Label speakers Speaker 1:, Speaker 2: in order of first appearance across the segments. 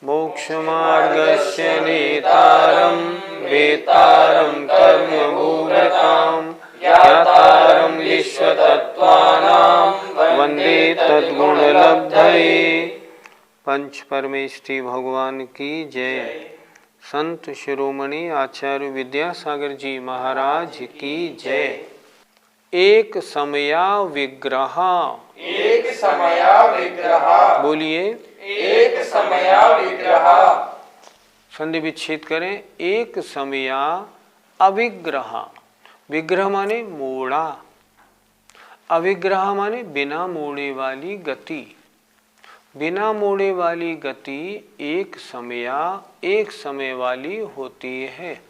Speaker 1: मोक्षमार्गस्य नेतारं वेतारं कर्मभूभृतां ज्ञातारं विश्वतत्त्वानां वन्दे तद्गुणलब्धये। पंच परमेष्ठी भगवान की जय। संत शिरोमणि आचार्य विद्यासागर जी महाराज की जय। एक समया विग्रह,
Speaker 2: एक समया विग्रह,
Speaker 1: बोलिए
Speaker 2: एक समया विग्रह।
Speaker 1: संधि विच्छेद करें। एक समया अविग्रह, विग्रह माने मोड़ा, अविग्रह माने बिना मोड़े वाली गति। बिना मोड़े वाली गति एक समया, एक समय वाली होती है।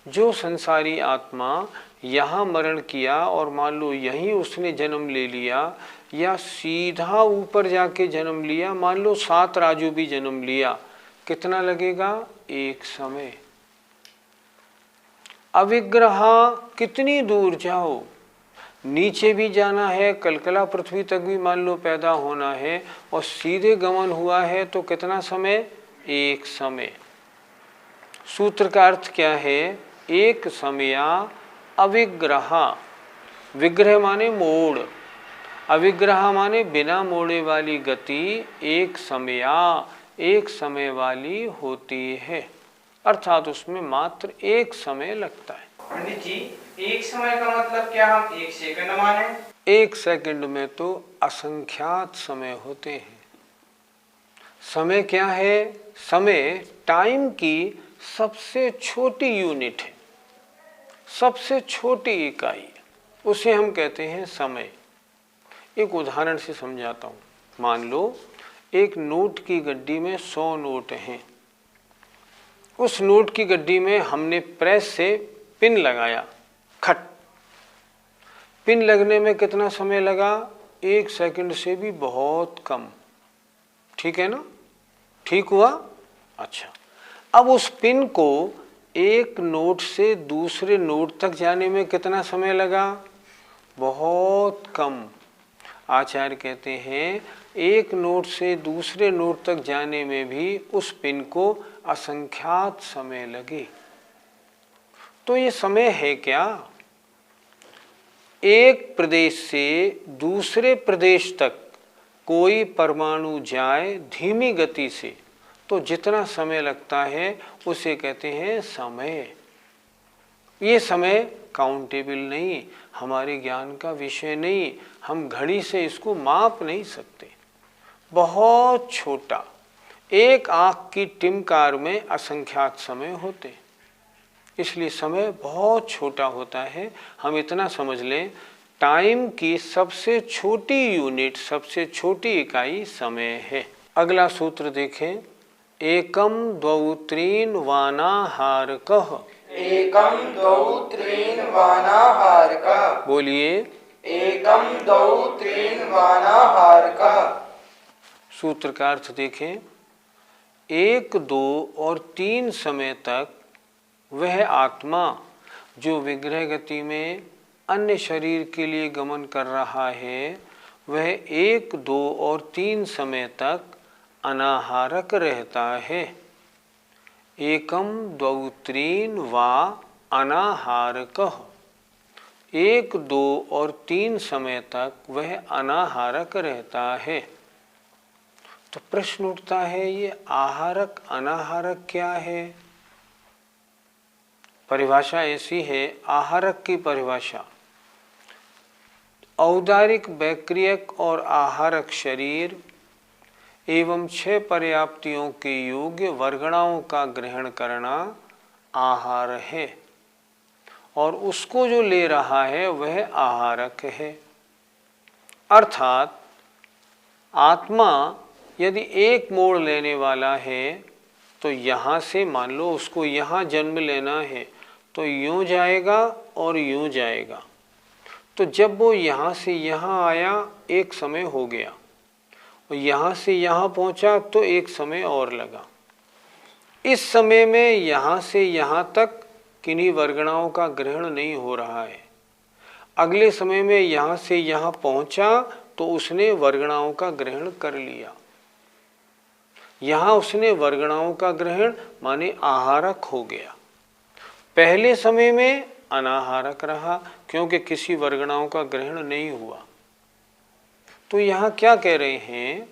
Speaker 1: जो संसारी आत्मा यहाँ मरण किया और मान लो यहीं उसने जन्म ले लिया, या सीधा ऊपर जाके जन्म लिया, मान लो 7 राजू भी जन्म लिया, कितना लगेगा? एक समय। अविग्रह कितनी दूर जाओ, नीचे भी जाना है, कलकला पृथ्वी तक भी मान लो पैदा होना है, और सीधे गमन हुआ है तो कितना समय? एक समय। सूत्र का अर्थ क्या है? एक समया अविग्रह, विग्रह माने मोड़, अविग्रह माने बिना मोड़े वाली गति एक समया, एक समय वाली होती है, अर्थात उसमें मात्र एक समय लगता है।
Speaker 2: पंडित जी, एक समय का मतलब क्या हम एक सेकंड माने?
Speaker 1: एक सेकंड में तो असंख्यात समय होते हैं। समय क्या है? समय टाइम की सबसे छोटी यूनिट है, सबसे छोटी इकाई, उसे हम कहते हैं समय। एक उदाहरण से समझाता हूँ। मान लो एक नोट की गड्डी में 100 नोट हैं। उस नोट की गड्डी में हमने प्रेस से पिन लगाया, खट। पिन लगने में कितना समय लगा? एक सेकंड से भी बहुत कम। ठीक है ना? ठीक हुआ? अच्छा, अब उस पिन को एक नोट से दूसरे नोट तक जाने में कितना समय लगा? बहुत कम। आचार्य कहते हैं एक नोट से दूसरे नोट तक जाने में भी उस पिन को असंख्यात समय लगे। तो ये समय है क्या? एक प्रदेश से दूसरे प्रदेश तक कोई परमाणु जाए धीमी गति से तो जितना समय लगता है उसे कहते हैं समय। ये समय काउंटेबल नहीं, हमारे ज्ञान का विषय नहीं, हम घड़ी से इसको माप नहीं सकते। बहुत छोटा, एक आँख की टिमकार में असंख्यात समय होते, इसलिए समय बहुत छोटा होता है। हम इतना समझ लें, टाइम की सबसे छोटी यूनिट, सबसे छोटी इकाई समय है। अगला सूत्र देखें। एकम द्वौ त्रीन वानाहारकः,
Speaker 2: एकम द्वौ त्रीन वानाहारकः,
Speaker 1: बोलिए
Speaker 2: एकम द्वौ त्रीन वानाहारकः।
Speaker 1: सूत्र का अर्थ देखें। 1, 2 और 3 समय तक वह आत्मा जो विग्रह गति में अन्य शरीर के लिए गमन कर रहा है, वह 1, 2 और 3 समय तक अनाहारक रहता है। एकम द्वौ त्रीन वा अनाहारकः, 1, 2 और 3 समय तक वह अनाहारक रहता है। तो प्रश्न उठता है, ये आहारक अनाहारक क्या है? परिभाषा ऐसी है, आहारक की परिभाषा, औदारिक वैक्रियक और आहारक शरीर एवं 6 पर्याप्तियों के योग्य वर्गणाओं का ग्रहण करना आहार है, और उसको जो ले रहा है वह आहारक है। अर्थात आत्मा यदि एक मोड़ लेने वाला है तो यहाँ से मान लो उसको यहाँ जन्म लेना है तो यूँ जाएगा और यूँ जाएगा। तो जब वो यहाँ से यहाँ आया एक समय हो गया और यहाँ से यहाँ पहुँचा तो एक समय और लगा। इस समय में यहाँ से यहाँ तक किन्हीं वर्गणाओं का ग्रहण नहीं हो रहा है। अगले समय में यहाँ से यहाँ पहुँचा तो उसने वर्गणाओं का ग्रहण कर लिया। यहाँ उसने वर्गणाओं का ग्रहण माने आहारक हो गया। पहले समय में अनाहारक रहा क्योंकि किसी वर्गणाओं का ग्रहण नहीं हुआ। तो यहाँ क्या कह रहे हैं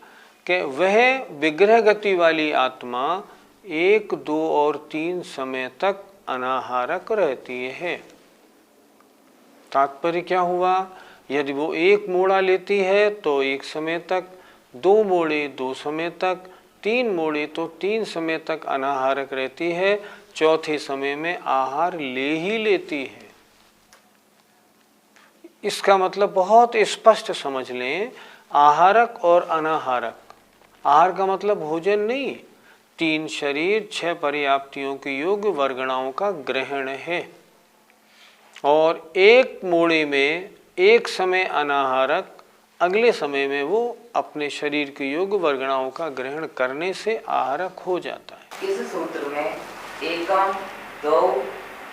Speaker 1: कि वह विग्रह गति वाली आत्मा 1, 2 और 3 समय तक अनाहारक रहती है। तात्पर्य क्या हुआ? यदि वो एक मोड़ा लेती है तो एक समय तक, 2 मोड़े 2 समय तक, 3 मोड़े तो 3 समय तक अनाहारक रहती है। चौथे समय में आहार ले ही लेती है। इसका मतलब बहुत स्पष्ट समझ लें, आहारक और अनाहारक। आहार का मतलब भोजन नहीं, 3 शरीर 6 पर्याप्तियों के योग्य वर्गणाओं का ग्रहण है। और एक मोड़े में एक समय अनाहारक, अगले समय में वो अपने शरीर के योग्य वर्गणाओं का ग्रहण करने से आहारक हो जाता है।
Speaker 3: इस सूत्र में एकम, 2,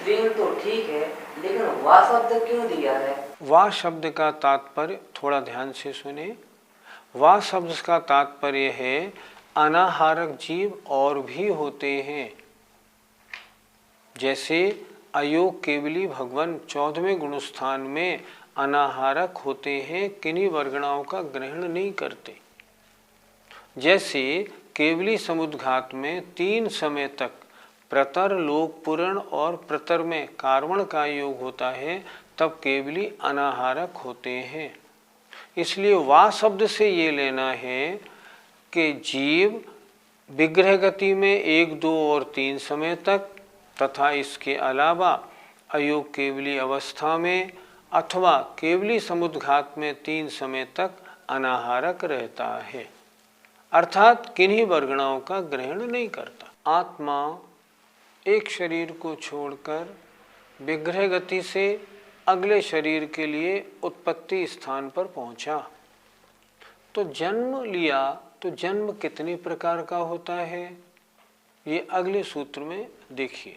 Speaker 3: 3 तो ठीक है, लेकिन वा शब्द क्यों दिया है?
Speaker 1: वा शब्द का तात्पर्य थोड़ा ध्यान से सुने। वा शब्द का तात्पर्य है अनाहारक जीव और भी होते हैं। जैसे अयोग केवली भगवान 14वें गुणस्थान में अनाहारक होते हैं, किन्हीं वर्गणाओं का ग्रहण नहीं करते। जैसे केवली समुद्घात में 3 समय तक प्रतर, लोक, पुरण और प्रतर में कार्वण का योग होता है, तब केवली अनाहारक होते हैं। इसलिए वा शब्द से ये लेना है कि जीव विग्रह गति में 1, 2 और 3 समय तक तथा इसके अलावा अयोग केवली अवस्था में अथवा केवली समुद्घात में 3 समय तक अनाहारक रहता है, अर्थात किन्हीं वर्गणाओं का ग्रहण नहीं करता। आत्मा एक शरीर को छोड़कर विग्रह गति से अगले शरीर के लिए उत्पत्ति स्थान पर पहुंचा तो जन्म लिया। तो जन्म कितने प्रकार का होता है ये अगले सूत्र में देखिए।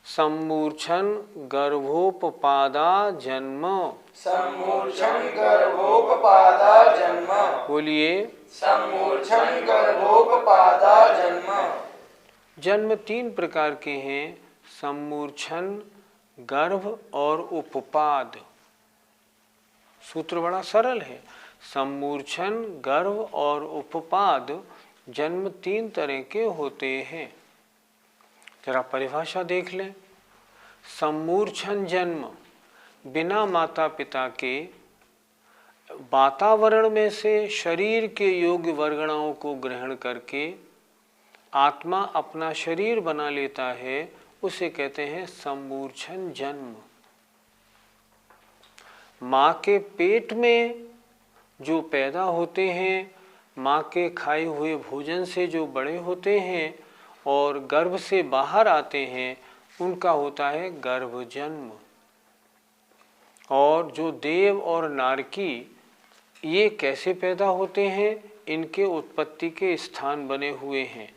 Speaker 1: सम्मूर्छन गर्भोपपादा जन्म।
Speaker 4: सम्मूर्छन गर्भोपपादा जन्म।
Speaker 1: बोलिए।
Speaker 4: सम्मूर्छन गर्भोपपादा जन्म।
Speaker 1: जन्म 3 प्रकार के हैं, सम्मूर्छन, गर्भ और उपपाद। सूत्र बड़ा सरल है। सम्मूर्छन, गर्भ और उपपाद जन्म 3 तरह के होते हैं। जरा परिभाषा देख लें। सम्मूर्छन जन्म बिना माता पिता के वातावरण में से शरीर के योग्य वर्गणाओं को ग्रहण करके आत्मा अपना शरीर बना लेता है, उसे कहते हैं सम्मूर्छन जन्म। माँ के पेट में जो पैदा होते हैं, माँ के खाए हुए भोजन से जो बड़े होते हैं और गर्भ से बाहर आते हैं, उनका होता है गर्भ जन्म। और जो देव और नारकी ये कैसे पैदा होते हैं, इनके उत्पत्ति के स्थान बने हुए हैं।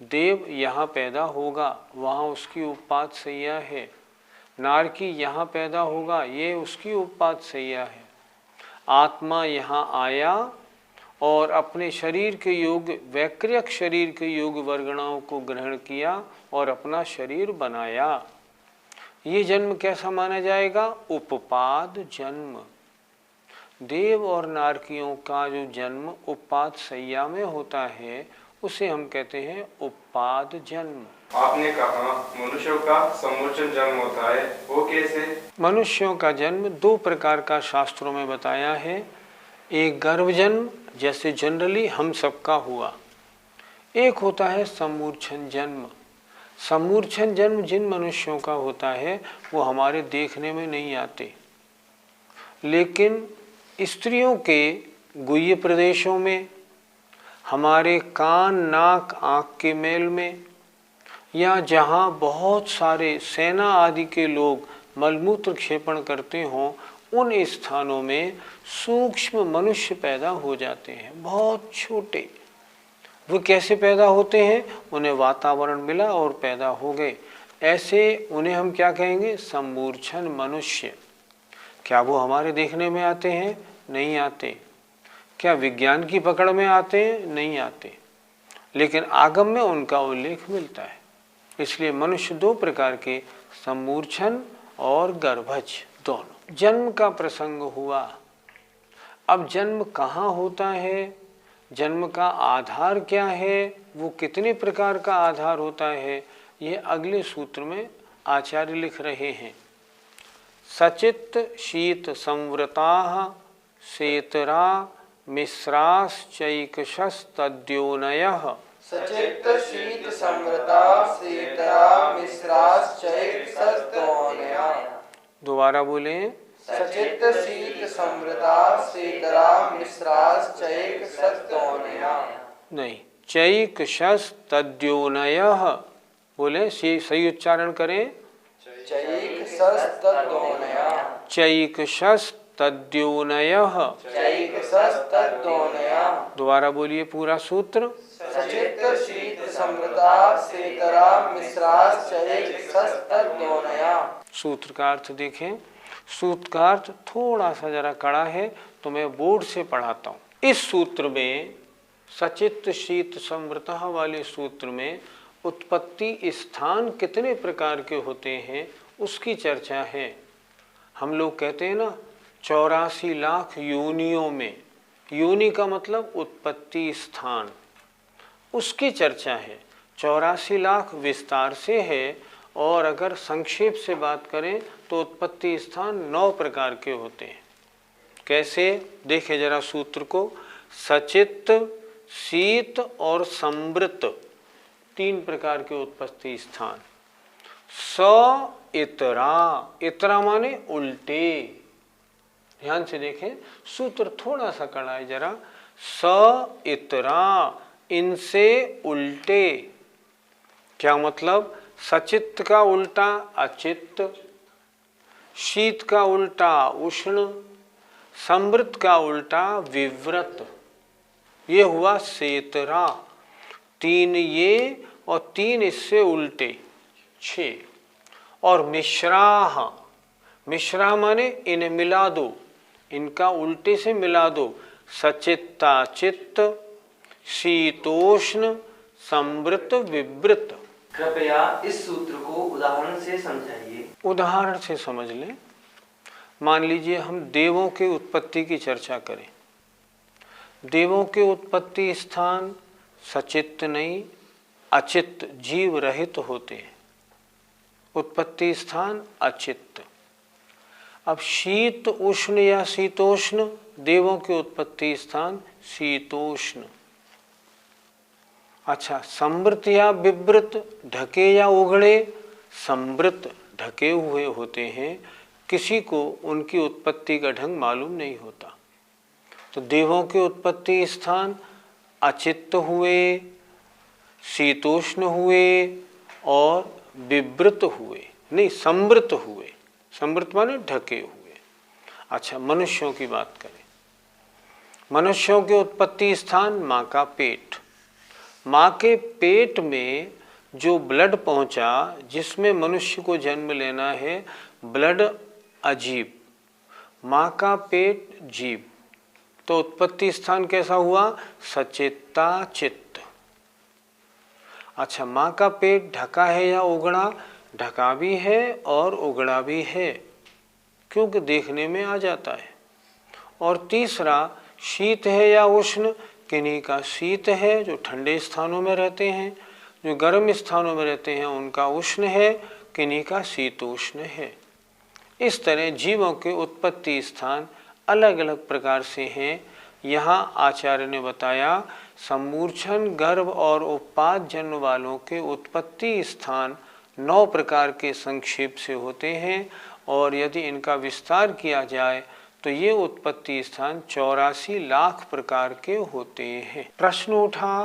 Speaker 1: देव यहाँ पैदा होगा, वहाँ उसकी उपपात सैया है। नारकी यहाँ पैदा होगा, ये उसकी उपपात सैया है। आत्मा यहाँ आया और अपने शरीर के योग्य, वैक्रियक शरीर के योग्य वर्गणाओं को ग्रहण किया और अपना शरीर बनाया। ये जन्म कैसा माना जाएगा? उपपाद जन्म। देव और नारकियों का जो जन्म उपपात सैया में होता है, उसे हम कहते हैं उपपाद जन्म।
Speaker 5: आपने कहा मनुष्यों का सम्मूर्छन जन्म होता है, वो कैसे?
Speaker 1: मनुष्यों का जन्म 2 प्रकार का शास्त्रों में बताया है। एक गर्भ जन्म, जैसे जनरली हम सबका हुआ। एक होता है सम्मूर्छन जन्म। सम्मूर्छन जन्म जिन मनुष्यों का होता है वो हमारे देखने में नहीं आते, लेकिन स्त्रियों के गुह्य प्रदेशों में, हमारे कान नाक आँख के मेल में, या जहाँ बहुत सारे सेना आदि के लोग मलमूत्र क्षेपण करते हों, उन स्थानों में सूक्ष्म मनुष्य पैदा हो जाते हैं, बहुत छोटे। वो कैसे पैदा होते हैं? उन्हें वातावरण मिला और पैदा हो गए। ऐसे उन्हें हम क्या कहेंगे? सम्मूर्छन मनुष्य। क्या वो हमारे देखने में आते हैं? नहीं आते। क्या विज्ञान की पकड़ में आते हैं? नहीं आते। लेकिन आगम में उनका उल्लेख मिलता है। इसलिए मनुष्य दो प्रकार के, सम्मूर्छन और गर्भज दोनों। जन्म का प्रसंग हुआ। अब जन्म कहाँ होता है? जन्म का आधार क्या है? वो कितने प्रकार का आधार होता है? ये अगले सूत्र में आचार्य लिख रहे हैं। सचित्त शीत संवृताः सेतरा मिश्राश्चैकशस्तद्योनयः।
Speaker 4: सचित्त शीत संवृता सेतरा मिश्राश्चैकशस्तद्योनयः।
Speaker 1: दोबारा बोले।
Speaker 4: सचित्त शीत संवृता सेतरा मिश्राश्चैकशस्तद्योनयः।
Speaker 1: नहीं, चैकशस्तद्योनयः बोले, सही उच्चारण करें।
Speaker 4: चैकशस्तद्योनयः।
Speaker 1: चैकशस्तद्योनयः।
Speaker 4: चैकशस्तद्योनयः।
Speaker 1: दोबारा बोलिए पूरा सूत्र।
Speaker 4: सचित्त शीत संवृता सेतरा मिश्राश्चैकशस्तद्योनयः।
Speaker 1: सूत्र का अर्थ देखें। सूत्र का अर्थ थोड़ा सा जरा कड़ा है, तो मैं बोर्ड से पढ़ाता हूँ। इस सूत्र में, सचित्त शीत संवृतः वाले सूत्र में उत्पत्ति स्थान कितने प्रकार के होते हैं उसकी चर्चा है। हम लोग कहते हैं ना 84 लाख योनियों में, योनि का मतलब उत्पत्ति स्थान, उसकी चर्चा है। 84 लाख विस्तार से है, और अगर संक्षेप से बात करें तो उत्पत्ति स्थान 9 प्रकार के होते हैं। कैसे? देखें जरा सूत्र को। सचित्त, शीत और संवृत 3 प्रकार के उत्पत्ति स्थान। स इतरा, इतरा माने उल्टे। ध्यान से देखें, सूत्र थोड़ा सा कड़ा है जरा। स इतरा, इनसे उल्टे। क्या मतलब? सचित्त का उल्टा अचित्त, शीत का उल्टा उष्ण, संवृत का उल्टा विव्रत। ये हुआ सेतरा। 3 ये और 3 इससे उल्टे, 6। और मिश्राह, मिश्रा माने इन्हें मिला दो, इनका उल्टे से मिला दो। सचित्ताचित्त, शीतोष्ण, संवृत विवृत।
Speaker 3: कृपया इस सूत्र को उदाहरण से समझाइए।
Speaker 1: उदाहरण से समझ लें। मान लीजिए हम देवों की उत्पत्ति की चर्चा करें। देवों के उत्पत्ति स्थान सचित्त नहीं, अचित्त, जीव रहित होते हैं। उत्पत्ति स्थान अचित्त। अब शीत उष्ण या शीतोष्ण, देवों के उत्पत्ति स्थान शीतोष्ण। अच्छा, संवृत या विवृत, ढके या उघड़े, संवृत, ढके हुए होते हैं। किसी को उनकी उत्पत्ति का ढंग मालूम नहीं होता। तो देवों के उत्पत्ति स्थान अचित्त हुए, शीतोष्ण हुए और विवृत हुए, नहीं संवृत हुए। संवृत माने ढके हुए। अच्छा, मनुष्यों की बात करें। मनुष्यों के उत्पत्ति स्थान माँ का पेट। माँ के पेट में जो ब्लड पहुँचा, जिसमें मनुष्य को जन्म लेना है, ब्लड अजीब, माँ का पेट जीव। तो उत्पत्ति स्थान कैसा हुआ? सचित्ता चित्त। अच्छा, माँ का पेट ढका है या उगड़ा? ढका भी है और उगड़ा भी है, क्योंकि देखने में आ जाता है। और तीसरा, शीत है या उष्ण? किन्हीं का शीत है जो ठंडे स्थानों में रहते हैं, जो गर्म स्थानों में रहते हैं उनका उष्ण है, किन्हीं का शीतोष्ण है। इस तरह जीवों के उत्पत्ति स्थान अलग अलग प्रकार से हैं। यहाँ आचार्य ने बताया सम्मूर्छन, गर्भ और उत्पाद जन्म वालों के उत्पत्ति स्थान 9 प्रकार के संक्षेप से होते हैं, और यदि इनका विस्तार किया जाए तो ये उत्पत्ति स्थान 84 लाख प्रकार के होते हैं। प्रश्न उठा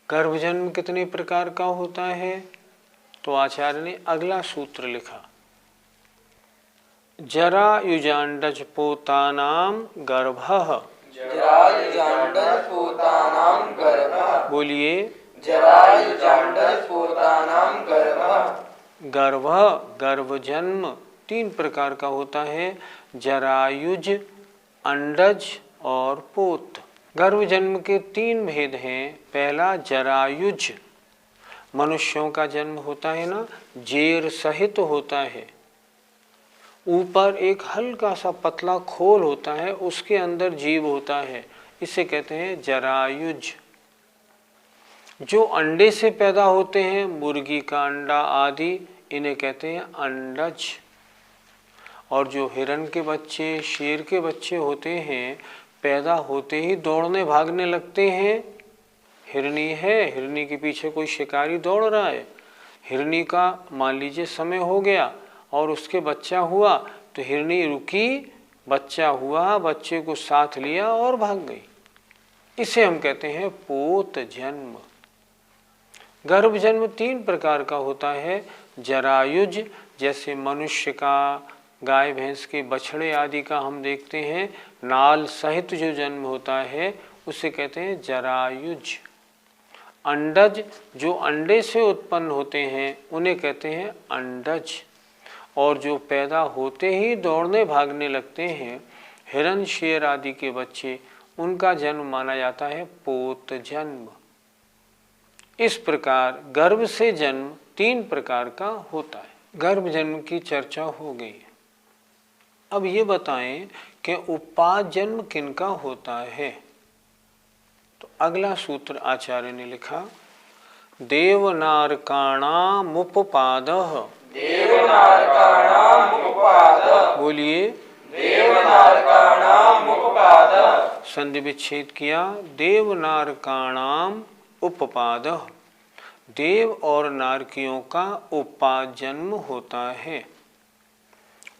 Speaker 1: गर्भ जन्म कितने प्रकार का होता है, तो आचार्य ने अगला सूत्र लिखा, जरायुजांडज पोतानाम गर्भः।
Speaker 4: जरायुजांडज पोतानाम गर्भः।
Speaker 1: बोलिए,
Speaker 4: जरायुजांडज पोतानाम गर्भः।
Speaker 1: गर्भ गर्भ जन्म 3 प्रकार का होता है, जरायुज, अंडज और पोत। गर्भ जन्म के 3 भेद हैं। पहला जरायुज, मनुष्यों का जन्म होता है ना, जेर सहित होता है, ऊपर एक हल्का सा पतला खोल होता है, उसके अंदर जीव होता है, इसे कहते हैं जरायुज। जो अंडे से पैदा होते हैं, मुर्गी का अंडा आदि, इन्हें कहते हैं अंडज। और जो हिरण के बच्चे, शेर के बच्चे होते हैं, पैदा होते ही दौड़ने भागने लगते हैं। हिरनी है, हिरनी के पीछे कोई शिकारी दौड़ रहा है, हिरनी का मान लीजिए समय हो गया और उसके बच्चा हुआ, तो हिरनी रुकी, बच्चा हुआ, बच्चे को साथ लिया और भाग गई। इसे हम कहते हैं पोत जन्म। गर्भ जन्म 3 प्रकार का होता है, जरायुज, जैसे मनुष्य का, गाय भैंस के बछड़े आदि का हम देखते हैं, नाल सहित जो जन्म होता है उसे कहते हैं जरायुज। अंडज, जो अंडे से उत्पन्न होते हैं उन्हें कहते हैं अंडज। और जो पैदा होते ही दौड़ने भागने लगते हैं, हिरण शेर आदि के बच्चे, उनका जन्म माना जाता है पोत जन्म। इस प्रकार गर्भ से जन्म 3 प्रकार का होता है। गर्भ जन्म की चर्चा हो गई। अब ये बताएं कि उपाद जन्म किनका होता है। तो अगला सूत्र आचार्य ने लिखा, देवनारकाणामुपपादः।
Speaker 4: देवनारकाणामुपपादः।
Speaker 1: बोलिए,
Speaker 4: देवनारकाणामुपपादः।
Speaker 1: संधि विच्छेद किया, देवनारकाणाम उपपादः। देव और नारकियों का उपाद जन्म होता है।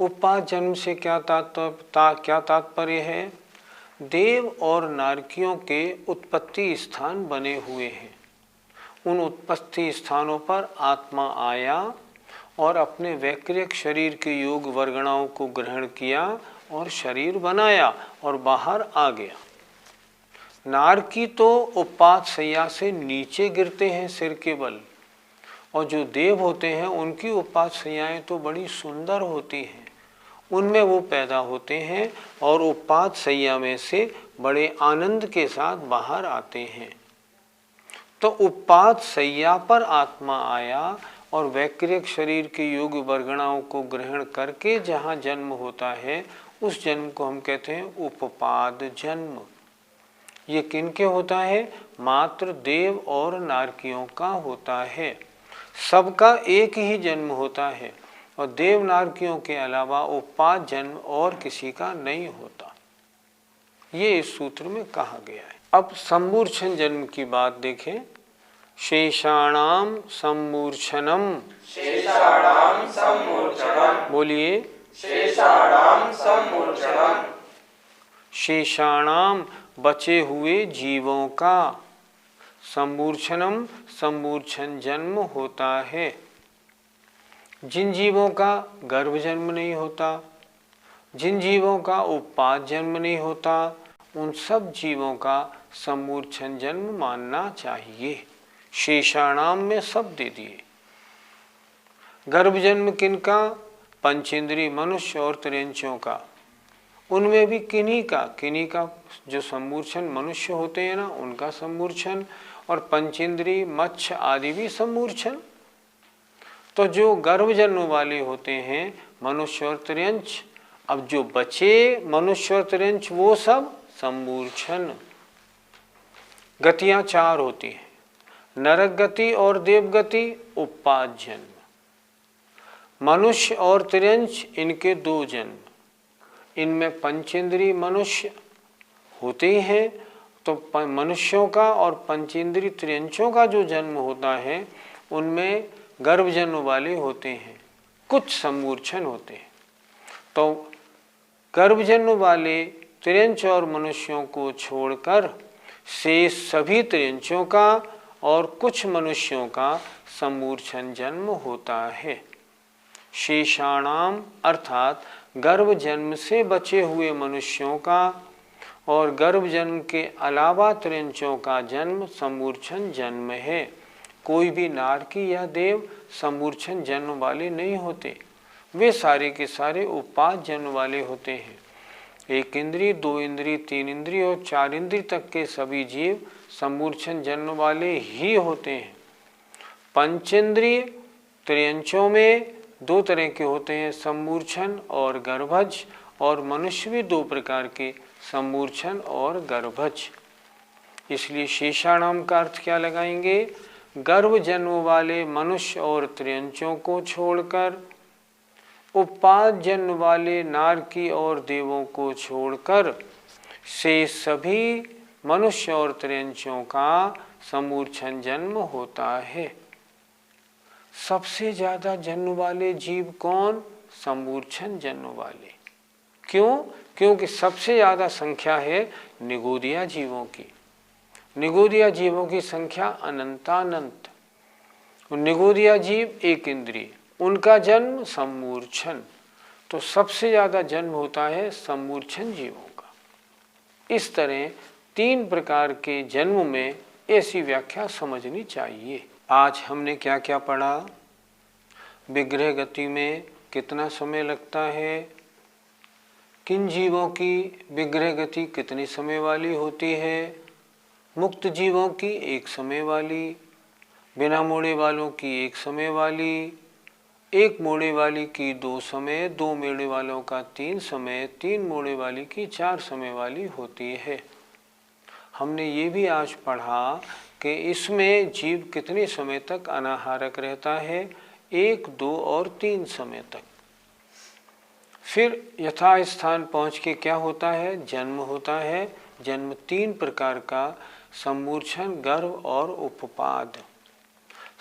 Speaker 1: उपाद जन्म से क्या तात्पर्य है? देव और नारकियों के उत्पत्ति स्थान बने हुए हैं। उन उत्पत्ति स्थानों पर आत्मा आया और अपने वैक्रिक शरीर के योग वर्गणाओं को ग्रहण किया और शरीर बनाया और बाहर आ गया। नारकी तो उपाद शैया से नीचे गिरते हैं सिर के बल, और जो देव होते हैं उनकी उपाद शैयाएं तो बड़ी सुंदर होती हैं, उनमें वो पैदा होते हैं और उपाद शैया में से बड़े आनंद के साथ बाहर आते हैं। तो उपाद शैया पर आत्मा आया और वैक्रिक शरीर के योग वर्गणाओं को ग्रहण करके जहाँ जन्म होता है, उस जन्म को हम कहते हैं उपपाद जन्म। ये किनके होता है? मात्र देव और नारकियों का होता है। सबका एक ही जन्म होता है और देव नारकियों के अलावा उपाद जन्म और किसी का नहीं होता। ये इस सूत्र में कहा गया है। अब सम्मूर्छन जन्म की बात देखें। शेषाणाम सम्मूर्छनम।
Speaker 4: शेषाणाम सम्मूर्छनम।
Speaker 1: बोलिए,
Speaker 4: शेषाणाम सम्मूर्छनम।
Speaker 1: शेषाणाम बचे हुए जीवों का, सम्मूर्छनम सम्मूर्छन जन्म होता है। जिन जीवों का गर्भ जन्म नहीं होता, जिन जीवों का उपाद जन्म नहीं होता, उन सब जीवों का सम्मूर्छन जन्म मानना चाहिए। शेषाणाम में सब दे दिए। गर्भ जन्म किनका? पंचेंद्रिय मनुष्य और त्रियंचों का। उनमें भी किन्हीं का जो सम्मूर्छन मनुष्य होते हैं ना, उनका सम्मूर्छन, और पंचेंद्रिय मत्स्य आदि भी सम्मूर्छन। तो जो गर्भ जन्म वाले होते हैं मनुष्य और त्रियंच, अब जो बचे मनुष्य और त्रियंच वो सब सम्मूर्छन। गतियां 4 होती हैं, नरक गति और देव गति, उपाद जन्म। मनुष्य और त्रियंच इनके 2 जन्म। इनमें पंचेंद्रिय मनुष्य होते हैं, तो मनुष्यों का और पंचेंद्रिय त्रियंचों का जो जन्म होता है उनमें गर्भ जन्म वाले होते हैं, कुछ सम्मूर्छन होते हैं। तो गर्भ जन्म वाले त्रियंच और मनुष्यों को छोड़कर शेष सभी त्रियंचों का और कुछ मनुष्यों का समूर्छन जन्म होता है। शेषाणाम अर्थात गर्भ जन्म से बचे हुए मनुष्यों का और गर्भ जन्म के अलावा त्रियंचों का जन्म समूर्छन जन्म है। कोई भी नारकी या देव समूर्छन जन्म वाले नहीं होते, वे सारे के सारे उपाद जन्म वाले होते हैं। एक इंद्रिय, दो इंद्रिय, तीन इंद्रिय और चार इंद्रिय तक के सभी जीव समूर्छन जन्म वाले ही होते हैं। पंचेंद्रिय त्रियंचों में दो तरह के होते हैं, समूर्छन और गर्भज, और मनुष्य भी दो प्रकार के, समूर्छन और गर्भज। इसलिए शेषाणाम का अर्थ क्या लगाएंगे? गर्भ जन्म वाले मनुष्य और त्रियंचों को छोड़कर, उपाद जन्म वाले नारकी और देवों को छोड़कर से सभी मनुष्य और त्रियंचों का समूर्छन जन्म होता है। सबसे ज्यादा जन्म वाले जीव कौन? समूर्छन जन्म वाले। क्यों? क्योंकि सबसे ज्यादा संख्या है निगोदिया जीवों की। निगोदिया जीवों की संख्या अनंतानंत। निगोदिया जीव एक इंद्रिय, उनका जन्म समूर्छन, तो सबसे ज्यादा जन्म होता है समूर्छन जीवों का। इस तरह तीन प्रकार के जन्म में ऐसी व्याख्या समझनी चाहिए। आज हमने क्या क्या पढ़ा? विग्रह गति में कितना समय लगता है, किन जीवों की विग्रह गति कितने समय वाली होती है, मुक्त जीवों की एक समय वाली, बिना मोड़े वालों की एक समय वाली, एक मोड़े वाली की दो समय, दो मोड़े वालों का तीन समय, तीन मोड़े वाली की चार समय वाली होती है। हमने ये भी आज पढ़ा कि इसमें जीव कितने समय तक अनाहारक रहता है, एक, दो और तीन समय तक। फिर यथास्थान पहुँच के क्या होता है? जन्म होता है। जन्म तीन प्रकार का, समूर्छन, गर्भ और उपपाद।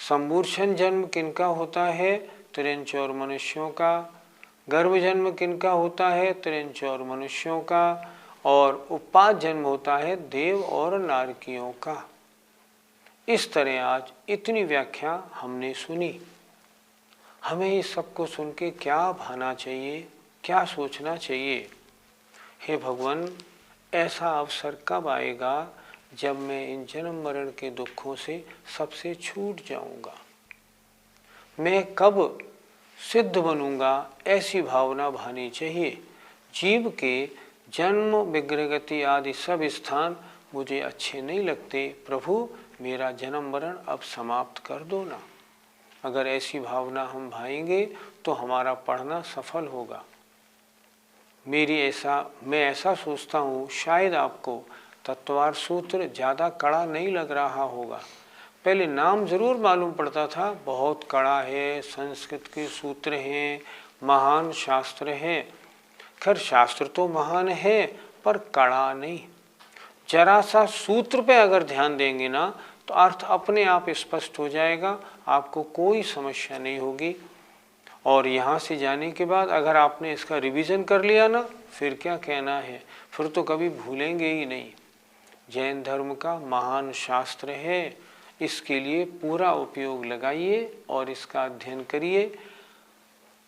Speaker 1: समूर्छन जन्म किनका होता है? त्रियंच और मनुष्यों का। गर्भ जन्म किनका होता है? त्रियंच और मनुष्यों का। और उपाद जन्म होता है देव और नारकियों का। इस तरह आज इतनी व्याख्या हमने सुनी। हमें इस सबको सुन के क्या भाना चाहिए, क्या सोचना चाहिए? हे भगवान, ऐसा अवसर कब आएगा जब मैं इन जन्म मरण के दुखों से सबसे छूट जाऊंगा? मैं कब सिद्ध बनूंगा? ऐसी भावना भानी चाहिए। जीव के जन्म, विग्रहगति आदि सब स्थान मुझे अच्छे नहीं लगते। प्रभु, मेरा जन्म मरण अब समाप्त कर दो ना। अगर ऐसी भावना हम भाएंगे तो हमारा पढ़ना सफल होगा। मैं ऐसा सोचता हूँ, शायद आपको तत्वार सूत्र ज़्यादा कड़ा नहीं लग रहा होगा। पहले नाम जरूर मालूम पड़ता था, बहुत कड़ा है, संस्कृत के सूत्र हैं, महान शास्त्र है। खैर, शास्त्र तो महान है पर कड़ा नहीं। जरा सा सूत्र पे अगर ध्यान देंगे ना तो अर्थ अपने आप स्पष्ट हो जाएगा, आपको कोई समस्या नहीं होगी। और यहाँ से जाने के बाद अगर आपने इसका रिवीजन कर लिया ना, फिर क्या कहना है, फिर तो कभी भूलेंगे ही नहीं। जैन धर्म का महान शास्त्र है, इसके लिए पूरा उपयोग लगाइए और इसका अध्ययन करिए।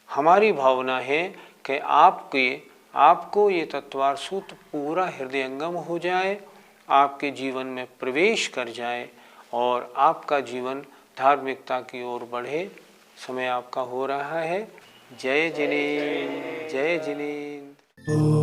Speaker 1: हमारी भावना है कि आपको ये तत्वार सूत्र पूरा हृदयंगम हो जाए, आपके जीवन में प्रवेश कर जाए और आपका जीवन धार्मिकता की ओर बढ़े। समय आपका हो रहा है। जय जिनेन्द्र, जय जिनेन्द्र।